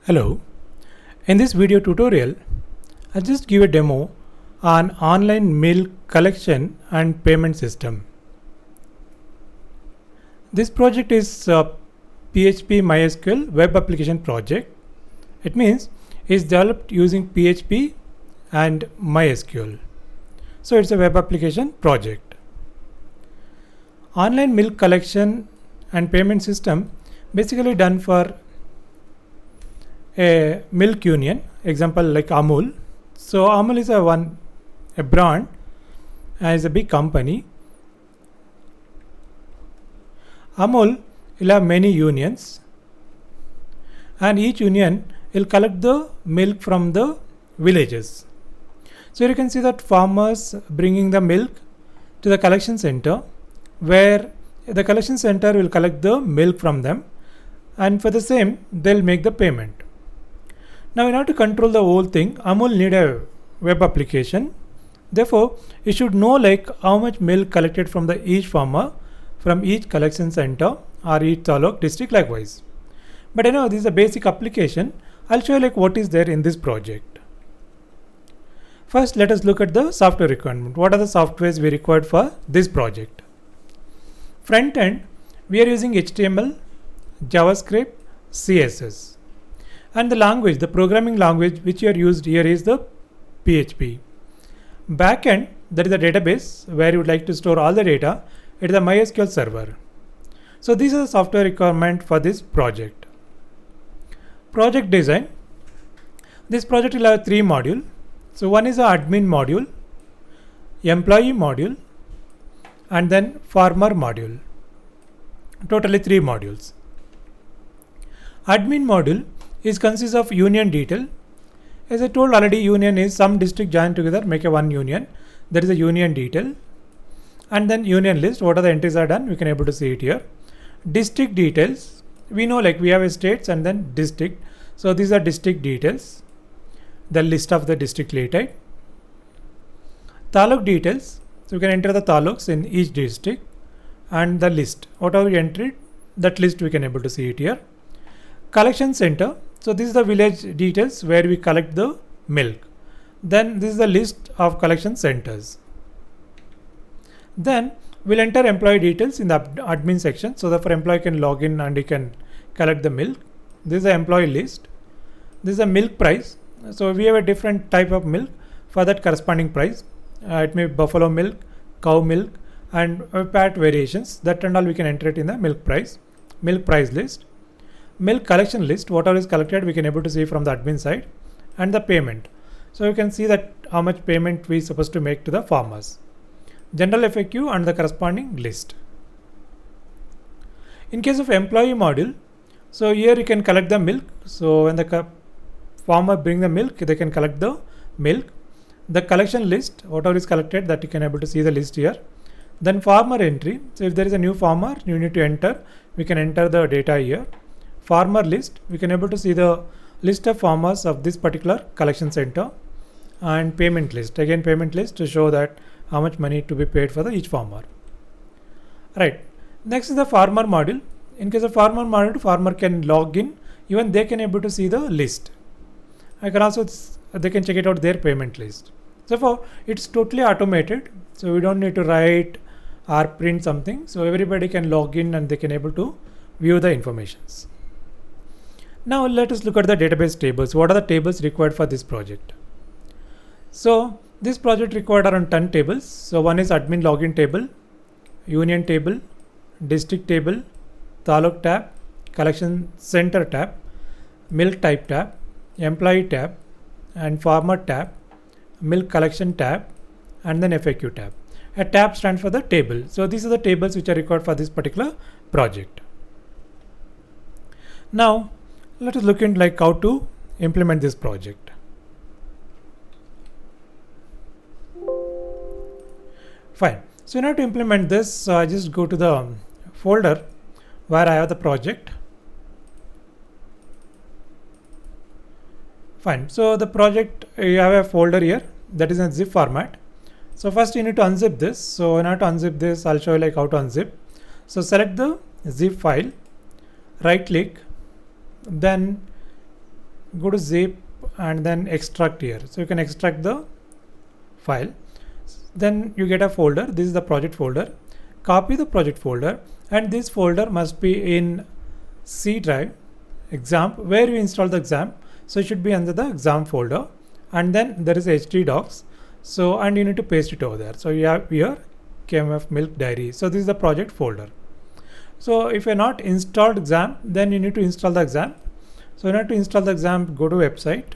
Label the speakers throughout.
Speaker 1: Hello, in this video tutorial, I'll just give a demo on online milk collection and payment system. This project is a PHP MySQL web application project. It means it's developed using PHP and MySQL. So it's a web application project. Online milk collection and payment system basically done for a milk union, example like Amul. So Amul is a brand and is a big company. Amul will have many unions, and each union will collect the milk from the villages. So you can see that farmers bringing the milk to the collection center, where the collection center will collect the milk from them, and for the same they'll make the payment. Now in order to control the whole thing, Amul need a web application. Therefore, you should know like how much milk collected from the each farmer, from each collection center or each taluk district likewise. But this is a basic application. I'll show you like what is there in this project. First, let us look at the software requirement. What are the softwares we required for this project? Front end, we are using HTML, JavaScript, CSS. And the language, the programming language which you are used here is the PHP. Backend, that is the database where you would like to store all the data. It is a MySQL server. So these are the software requirement for this project. Project design. This project will have 3 modules. So one is the admin module, employee module, and then farmer module. Totally 3 modules. Admin module consists of union detail. As I told already, union is some district joined together make a one union. That is a union detail. And then union list, what are the entries are done, we can able to see it here. District details, we know like we have a states and then district. So these are district details, the list of the district later. Taluk details, so we can enter the taluks in each district, and the list, whatever we entered, that list we can able to see it here. Collection center, so this is the village details where we collect the milk. Then this is the list of collection centers. Then we'll enter employee details in the admin section, so that for employee can log in and he can collect the milk. This is the employee list. This is the milk price. So we have a different type of milk for that corresponding price. It may be buffalo milk, cow milk, and pat variations. That and all we can enter it in the milk price list. Milk collection list, whatever is collected we can able to see from the admin side, and the payment. So you can see that how much payment we supposed to make to the farmers. General FAQ and the corresponding list. In case of employee module, so here you can collect the milk. So when the farmer bring the milk, they can collect the milk. The collection list, whatever is collected, that you can able to see the list here. Then farmer entry. So if there is a new farmer, you need to enter. We can enter the data here. Farmer list, we can able to see the list of farmers of this particular collection center, and payment list, again payment list to show that how much money to be paid for each farmer. Right. Next is the farmer module. In case of farmer module, farmer can log in, even they can able to see the list. I can also, they can check it out their payment list. So it's totally automated. So we don't need to write or print something. So everybody can log in and they can able to view the informations. Now let us look at the database tables. What are the tables required for this project? So this project required around 10 tables. So one is admin login table, union table, district table, taluk tab, collection center tab, milk type tab, employee tab, and farmer tab, milk collection tab, and then FAQ tab. A tab stands for the table. So these are the tables which are required for this particular project. Now let us look into like how to implement this project. Fine. So in order to implement this, I just go to the folder where I have the project. Fine. So the project, you have a folder here that is in zip format. So first you need to unzip this. So in order to unzip this, I'll show you like how to unzip. So select the zip file, right click, then go to zip and then extract here. So you can extract the file. Then you get a folder. This is the project folder. Copy the project folder, and this folder must be in C drive, XAMPP, where you install the XAMPP. So it should be under the XAMPP folder, and then there is htdocs. So and you need to paste it over there. So you have here KMF milk diary. So this is the project folder. So if you're not installed XAMPP, then you need to install the XAMPP. So in order to install the XAMPP, go to website,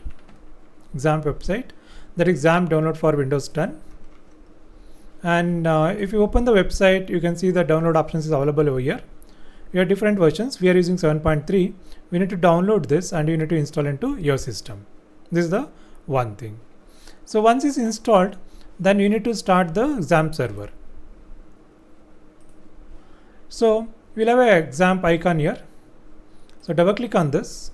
Speaker 1: XAMPP website. That is XAMPP download for Windows 10. And if you open the website, you can see the download options is available over here. We have different versions. We are using 7.3. We need to download this and you need to install into your system. This is the one thing. So once it's installed, then you need to start the XAMPP server. So we'll have a XAMPP icon here. So double click on this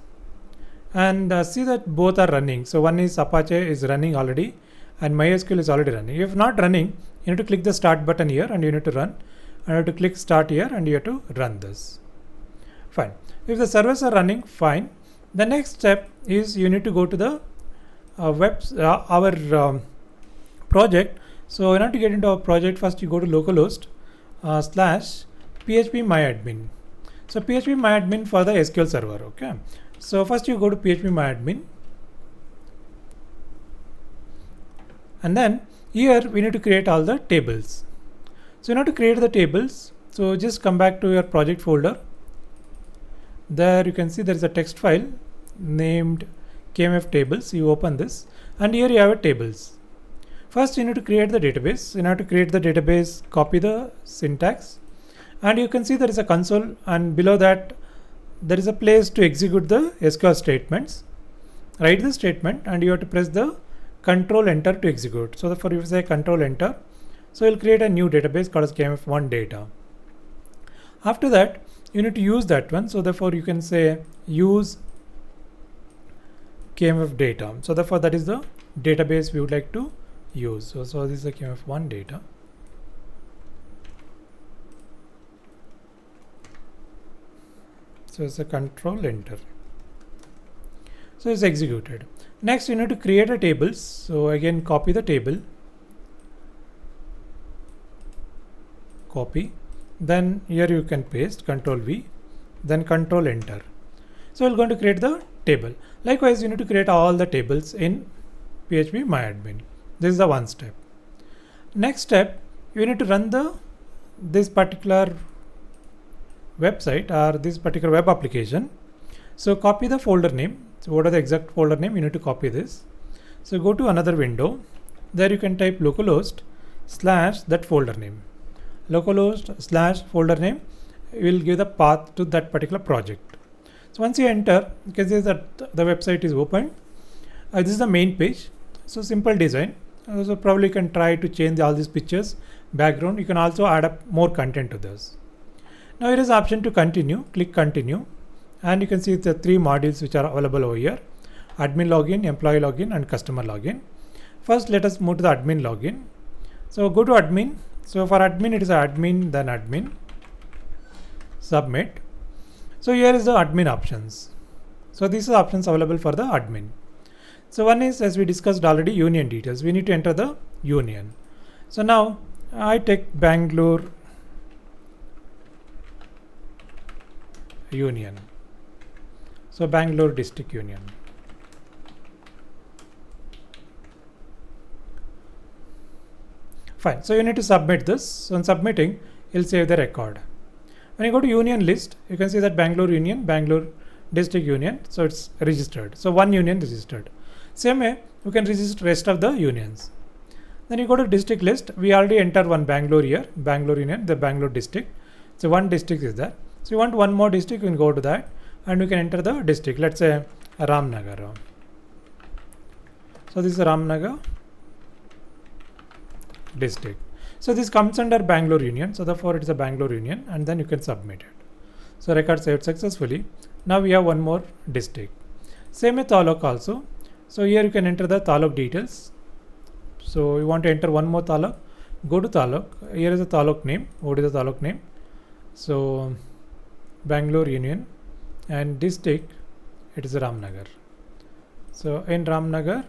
Speaker 1: and see that both are running. So one is Apache is running already and MySQL is already running. If not running, you need to click the start button here and you need to run. And you have to click start here and you have to run this. Fine. If the servers are running, fine. The next step is you need to go to the project. So in order to get into our project, first you go to localhost /phpMyAdmin. So phpMyAdmin for the SQL server. Okay. So first you go to phpMyAdmin. And then here we need to create all the tables. So in order to create the tables, so just come back to your project folder. There you can see there is a text file named KMF tables. You open this and here you have a tables. First you need to create the database. In order to create the database, copy the syntax and you can see there is a console and below that there is a place to execute the SQL statements. Write the statement and you have to press the Control Enter to execute. So therefore you say Control Enter. So you'll create a new database called as KMF1 data. After that, you need to use that one. So therefore you can say use KMF data. So therefore that is the database we would like to use. So this is the KMF1 data. So it's a Control Enter. So it's executed. Next you need to create a tables. So again copy the table. Copy. Then here you can paste Control V. Then Control Enter. So we're going to create the table. Likewise you need to create all the tables in phpMyAdmin. This is the one step. Next step, you need to run this particular website or this particular web application. So copy the folder name. So what are the exact folder name? You need to copy this. So go to another window. There you can type localhost / that folder name. Localhost / folder name will give the path to that particular project. So once you enter, you can see that the website is open. This is the main page. So simple design. So probably you can try to change all these pictures, background. You can also add up more content to this. Now here is the option to continue. Click continue. And you can see the 3 modules which are available over here: admin login, employee login, and customer login. First, let us move to the admin login. So go to admin. So for admin, it is admin, then admin, submit. So here is the admin options. So these are options available for the admin. So one is, as we discussed already, union details. We need to enter the union. So now I take Bangalore union. So Bangalore district union. Fine. So you need to submit this. So on submitting, you'll save the record. When you go to union list, you can see that Bangalore union, Bangalore district union. So it's registered. So one union registered. Same way, you can register rest of the unions. Then you go to district list. We already entered one Bangalore here, Bangalore union, the Bangalore district. So one district is there. So you want one more district, you can go to that and you can enter the district. Let's say Ramnagar. So this is Ramnagar district. So this comes under Bangalore union. So therefore it is a Bangalore union and then you can submit it. So record saved successfully. Now we have one more district. Same with Taluk also. So here you can enter the Taluk details. So you want to enter one more Taluk. Go to Taluk. Here is the Taluk name. What is the Taluk name? So Bangalore union and district, it is Ramnagar. So in Ramnagar,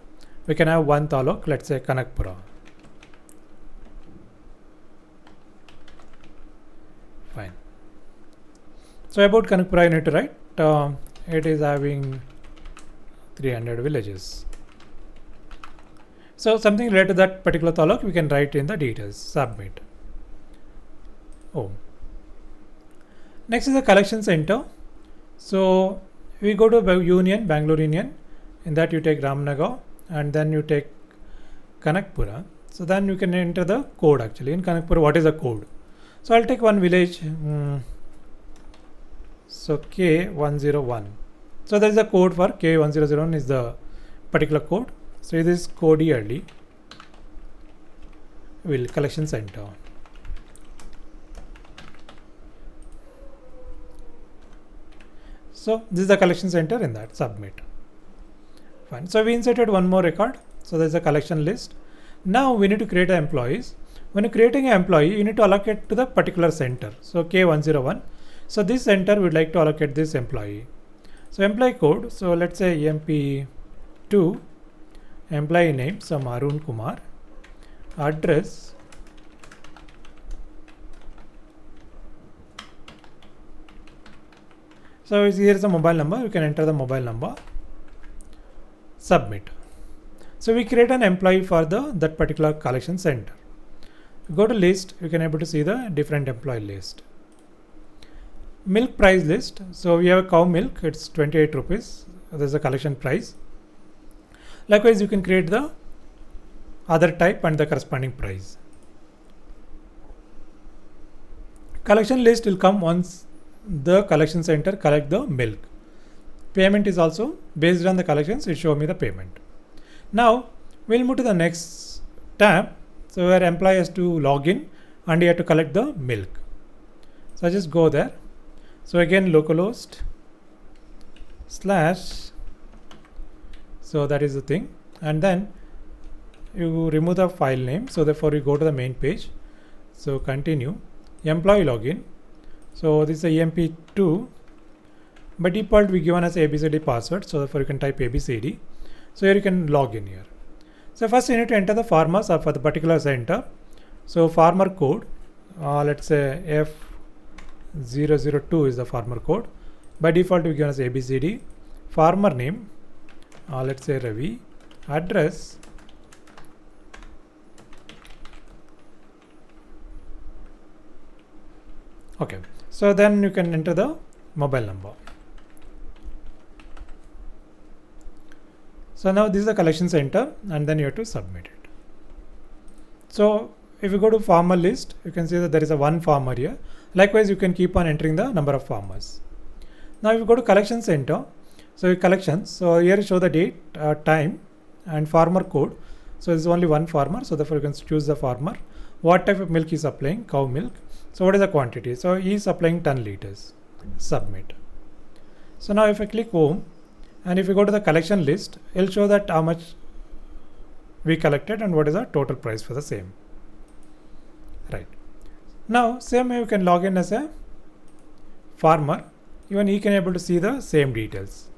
Speaker 1: we can have one taluk, let's say Kanakpura. Fine. So about Kanakpura, you need to write it is having 300 villages. So something related to that particular taluk, we can write in the details. Submit. Oh. Next is the collection center. So we go to Union, Bangalore Union. In that you take Ramnagar and then you take Kanakpura. So then you can enter the code actually. In Kanakpura, what is the code? So I'll take one village. So K101. So there is a code for K1001 is the particular code. So this is code yearly. Will collection center. So this is the collection center in that. Submit. Fine. So we inserted one more record. So there's a collection list. Now we need to create employees. When you're creating an employee, you need to allocate to the particular center. So K101. So this center would like to allocate this employee. So employee code. So let's say EMP2. Employee name. So Arun Kumar. Address. So here is a mobile number. You can enter the mobile number. Submit. So we create an employee for that particular collection center. Go to list. You can able to see the different employee list. Milk price list. So we have a cow milk. It's 28 rupees. There's a collection price. Likewise, you can create the other type and the corresponding price. Collection list will come once the collection center collect the milk. Payment is also based on the collections. It show me the payment. Now we'll move to the next tab. So where employee has to log in and he has to collect the milk. So I just go there. So again localhost / so that is the thing, and then you remove the file name. So therefore you go to the main page. So continue employee login. So this is a EMP2. By default we given as ABCD password. So therefore you can type ABCD. So here you can log in here. So first you need to enter the farmers for the particular center. So farmer code, let's say F002 is the farmer code. By default we given as ABCD. Farmer name, let's say Ravi. Address, okay. So then you can enter the mobile number. So now this is the collection center and then you have to submit it. So if you go to farmer list, you can see that there is a one farmer here. Likewise, you can keep on entering the number of farmers. Now if you go to collection center, so collections, so here you show the date, time and farmer code. So there's only one farmer. So therefore you can choose the farmer. What type of milk is supplying? Cow milk. So what is the quantity? So he is supplying 10 liters. Submit. So now if I click home, and if you go to the collection list, it will show that how much we collected and what is the total price for the same. Right. Now same way you can log in as a farmer. Even he can able to see the same details.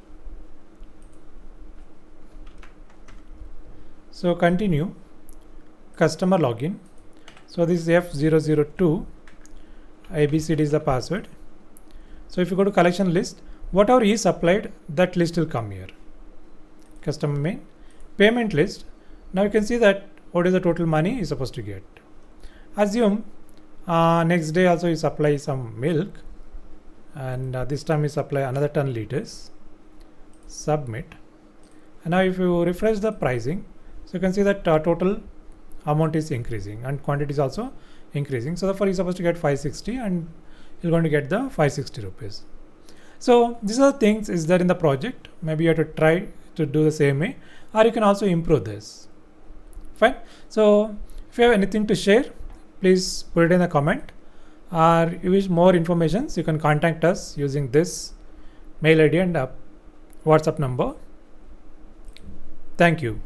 Speaker 1: So continue. Customer login. So this is F002. ABCD is the password. So if you go to collection list, whatever is supplied, that list will come here. Customer main. Payment list. Now you can see that what is the total money is supposed to get. Assume next day also you supply some milk, and this time you supply another 10 liters. Submit. And now if you refresh the pricing, so you can see that total amount is increasing and quantity is also increasing. So therefore you're supposed to get 560 and you're going to get the 560 rupees. So these are the things is there in the project. Maybe you have to try to do the same way, or you can also improve this. Fine. So if you have anything to share, please put it in the comment, or if you wish more information, you can contact us using this mail ID and WhatsApp number. Thank you.